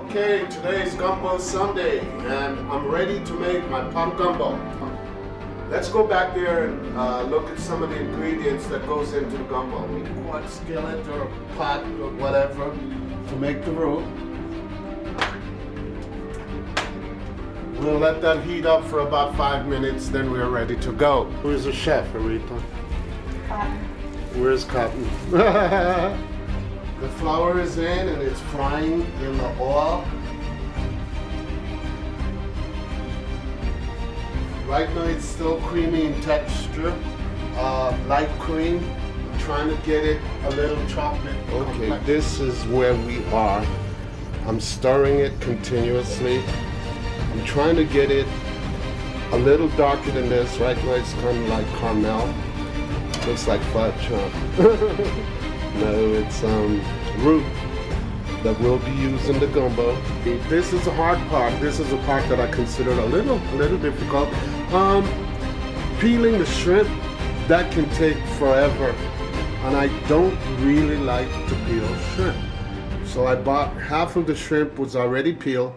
Okay, today is Gumbo Sunday, and I'm ready to make my pot gumbo. Let's go back there and look at some of the ingredients that goes into the gumbo. Quart skillet or pot or whatever to make the roux. We'll let that heat up for about 5 minutes, then we're ready to go. Where's the chef, Aretha? Cotton. Where's Cotton? The flour is in and it's frying in the oil. Right now it's still creamy in texture, light cream. I'm trying to get it a little chocolate. Okay, this is where we are. I'm stirring it continuously. I'm trying to get it a little darker than this. Right now it's kind of like caramel. Looks like fudge, huh? No, it's roux that we'll be using the gumbo. This is a hard part. This is a part that I consider a little difficult. Peeling the shrimp, that can take forever, and I don't really like to peel shrimp. So I bought half of the shrimp was already peeled.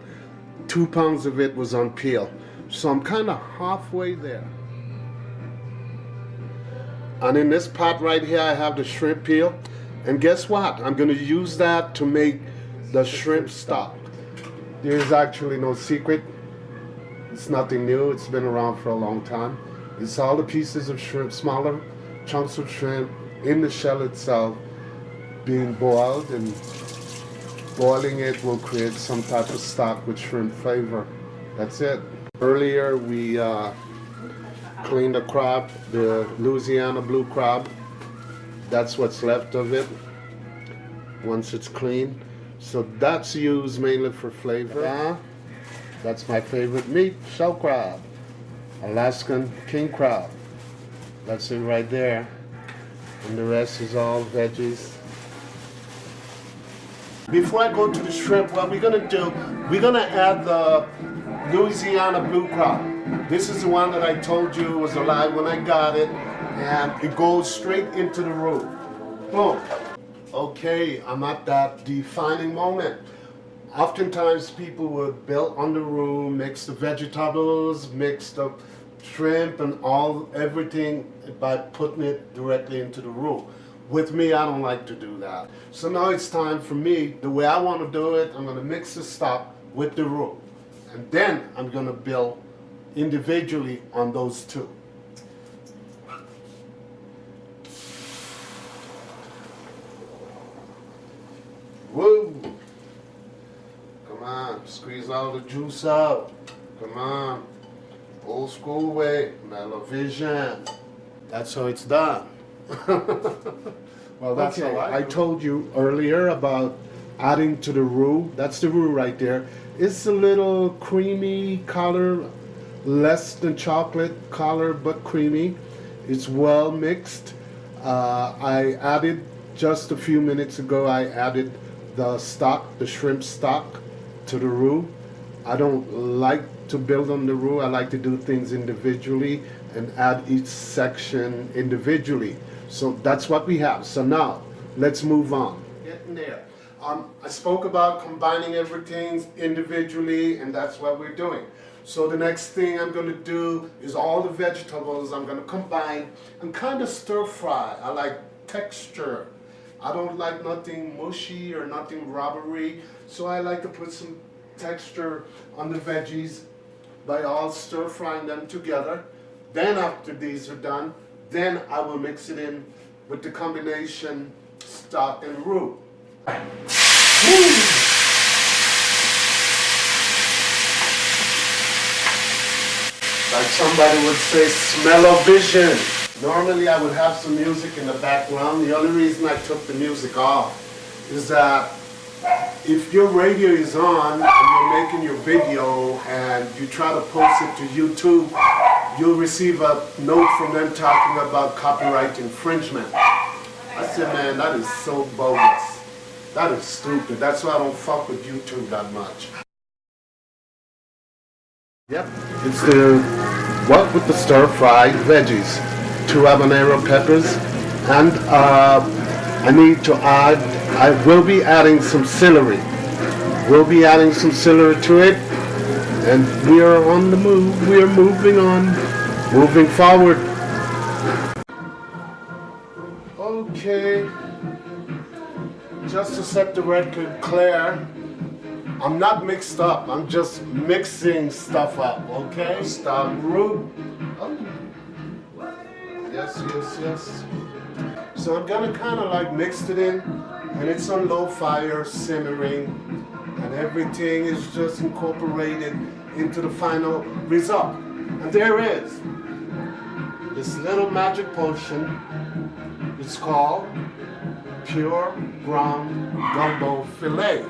2 pounds of it was on peel. So I'm kind of halfway there. And in this pot right here, I have the shrimp peel. And guess what? I'm going to use that to make the shrimp stock. There's actually no secret. It's nothing new. It's been around for a long time. It's all the pieces of shrimp, smaller chunks of shrimp in the shell itself being boiled, and boiling it will create some type of stock with shrimp flavor. That's it. Earlier we cleaned the crab, the Louisiana blue crab. That's what's left of it once it's clean. So that's used mainly for flavor. That's my favorite meat, shell crab, Alaskan king crab. That's it right there. And the rest is all veggies. Before I go to the shrimp, what we're gonna do, we're gonna add the Louisiana blue crab. This is the one that I told you was alive when I got it. And it goes straight into the roux. Boom. Okay, I'm at that defining moment. Oftentimes people would build on the roux, mix the vegetables, mix the shrimp and everything by putting it directly into the roux. With me, I don't like to do that. So now it's time for me, the way I want to do it, I'm going to mix the stock with the roux. And then I'm going to build individually on those two. Woo! Come on, squeeze all the juice out. Come on. Old school way, Mellowvision. That's how it's done. Well, that's how I told you earlier about adding to the roux. That's the roux right there. It's a little creamy color, less than chocolate color, but creamy. It's well mixed. I added just a few minutes ago, I added the stock, the shrimp stock, to the roux. I don't like to build on the roux. I like to do things individually and add each section individually. So that's what we have. So now let's move on. Getting there. I spoke about combining everything individually, and that's what we're doing. So the next thing I'm going to do is all the vegetables I'm going to combine and kind of stir fry. I like texture. I don't like nothing mushy or nothing rubbery, so I like to put some texture on the veggies by all stir frying them together. Then after these are done, then I will mix it in with the combination stock and roux. Like somebody would say, Mellowvision. Normally I would have some music in the background. The only reason I took the music off is that if your radio is on and you're making your video and you try to post it to YouTube, you'll receive a note from them talking about copyright infringement. I said, man, that is so bogus. That is stupid. That's why I don't fuck with YouTube that much. Yep, it's the what with the stir-fried veggies. 2 habanero peppers, and I need to add, I will be adding some celery. We'll be adding some celery to it, and we are on the move. We are moving on, moving forward. Okay, just to set the record clear, I'm not mixed up. I'm just mixing stuff up. Okay, stop root. Oh. Yes, yes, yes. So I'm gonna kind of like mix it in, and it's on low fire, simmering, and everything is just incorporated into the final result. And there is this little magic potion. It's called Pure Ground Gumbo Filet.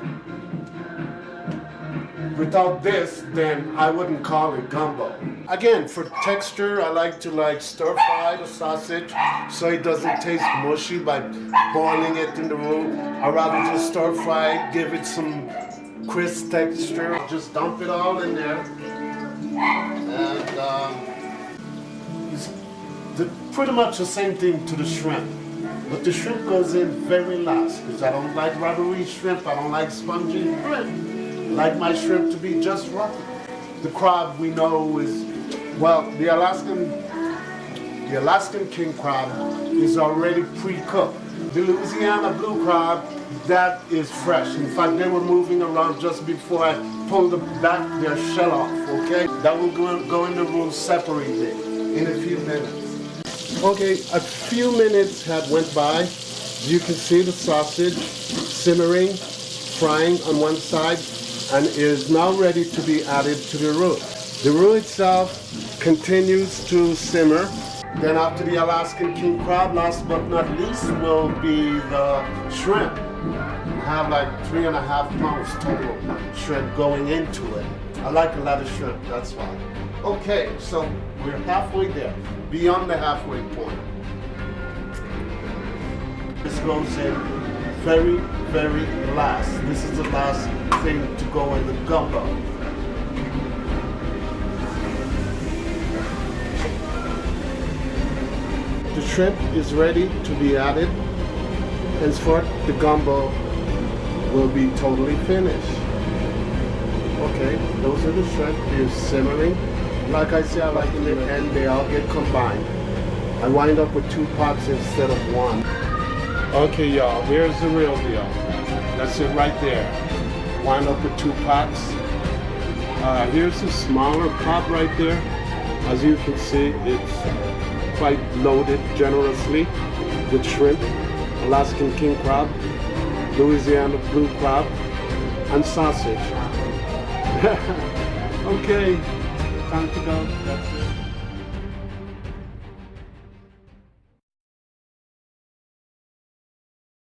Without this, then I wouldn't call it gumbo. Again, for texture, I like to stir fry the sausage so it doesn't taste mushy by boiling it in the roux. I'd rather just stir fry it, give it some crisp texture. Just dump it all in there. And it's pretty much the same thing to the shrimp. But the shrimp goes in very last because I don't like rubbery shrimp. I don't like spongy shrimp. I like my shrimp to be just right. The crab we know is, well, the Alaskan king crab is already pre-cooked. The Louisiana blue crab, that is fresh. In fact, they were moving around just before I pulled their shell off, okay? That will go in the roux separately in a few minutes. Okay, a few minutes had went by. You can see the sausage simmering, frying on one side, and is now ready to be added to the roux. The roux itself continues to simmer. Then after the Alaskan king crab, last but not least, will be the shrimp. I have like 3.5 pounds total shrimp going into it. I like a lot of shrimp, that's why. Okay, so we're halfway there, beyond the halfway point. This goes in very, very last. This is the last thing to go in the gumbo. The shrimp is ready to be added. Henceforth, the gumbo will be totally finished. Okay, those are the shrimp. They're simmering. Like I said, I like in the end, they all get combined. I wind up with 2 pots instead of 1. Okay, y'all, here's the real deal. That's it right there. Wind up with 2 pots. Here's a smaller pot right there. As you can see, it's quite loaded generously with shrimp, Alaskan king crab, Louisiana blue crab, and sausage. Okay, time to go. That's it.